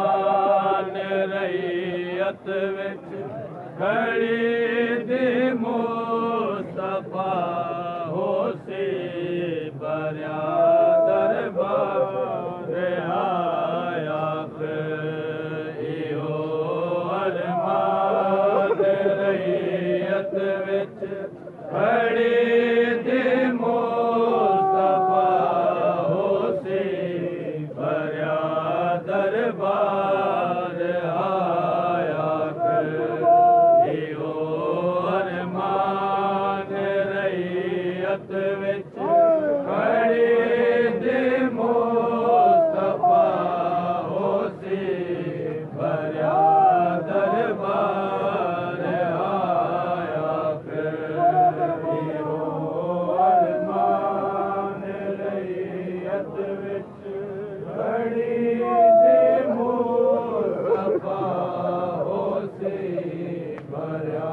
अरमान रैयत विच खड़ी दी मुस्तफा होसी बरया दरबार आयाक इहो अरमान रैयत विच खड़ी दी मुस्तफा होसी बरया दरबार आयाक इहो अरमान रैयत विच खड़ी दी मुस्तफा होसी बरया दरबार आयाक इहो अरमान रैयत विच खड़ी दी मुस्तफा होसी बरया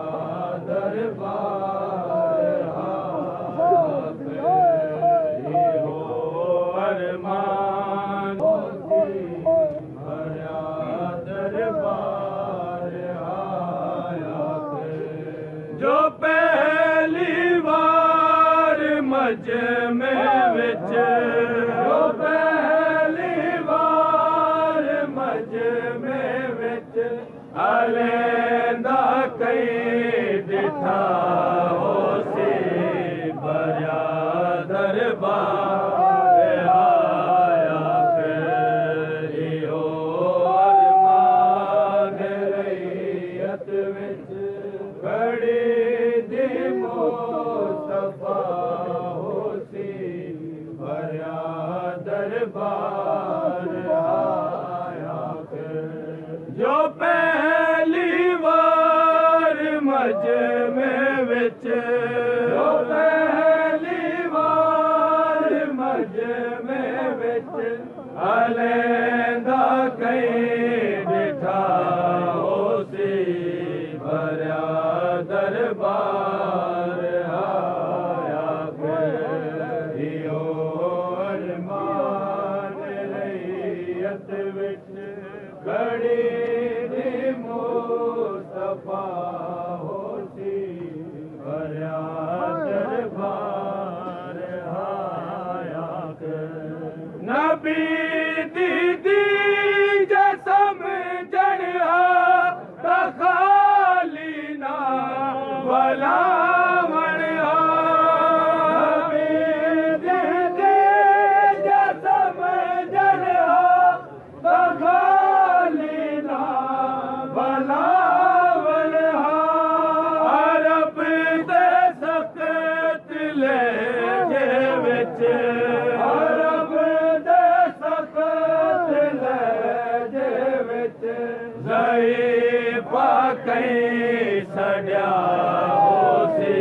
दरबार आयाक इहो अरमान होसी बरया दरबार आयाक जो पहली बार मजमे विच जो पहली बार मजमे विच अलेंदा कई दिठा होसी बरया दरबार आयाक इहो अरमान रैयत विच खड़ी दी मुस्तफा होसी बरया दरबार आयाक जो पहली बार मजमे विच जो पहली बार मजमे विच अलेंदा कई दिठा होसी बरया दरबार आयाक इहो अरमान रैयत विच खड़ी दी मुस्तफा होसी बरया दरबार आयाक नबी दीदी जसम जड़हा तखाली ना भलावण नबी दीदी जसम जड़हा तखाली ना भलावण अरब दे सख्त लहजे विच अरब दे सख्त लहजे विच ज़ईफ़ा कई सड़या होसी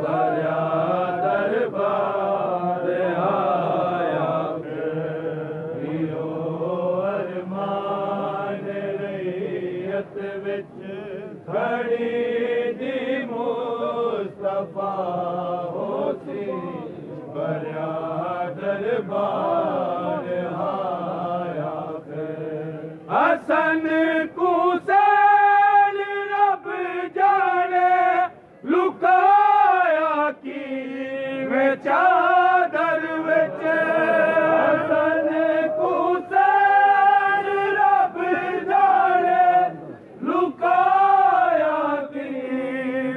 बरया दरबार आयाक इहो अरमान रैयत विच खड़ी दी मुस्तफा होसी बरया दरबार आयाक हसन हुसैन रब जाने लुकाया की में चादर विच हसन हुसैन रब जाने लुकाया की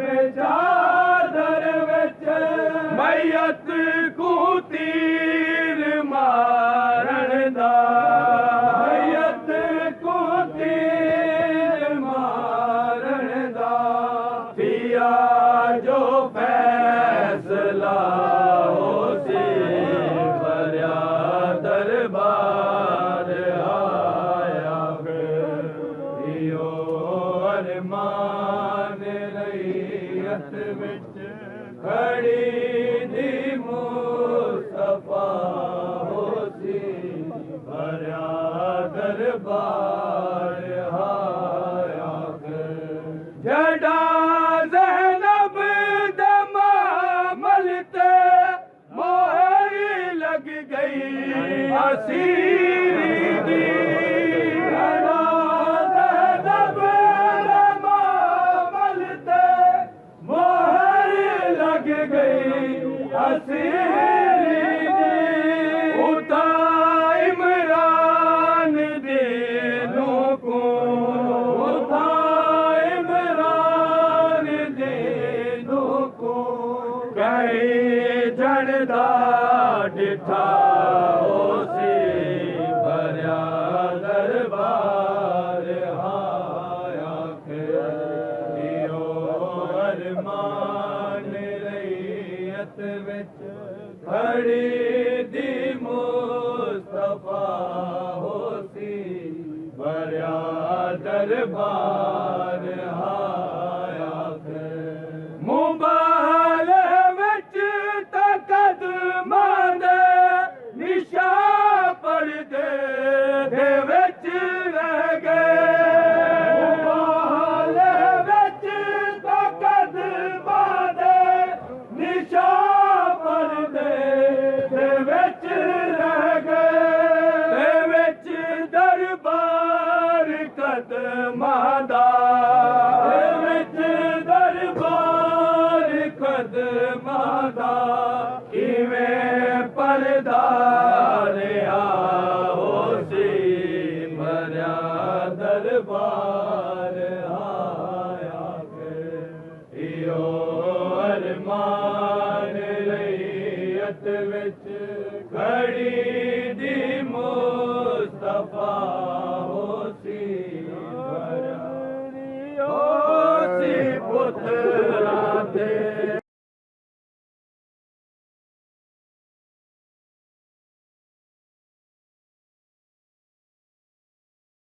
में चादर विच मैयत को तीर मारण दा मैयत को तीर मारण दा थिया जो फैसला होसी बरया दरबार आयाक इहो अरमान रैयत विच खड़ी दी मुस्तफा होसी बरया दरबार आयाक जड़ा ज़ैनब दमा मलते मोह लग गई ਰਿਹਾ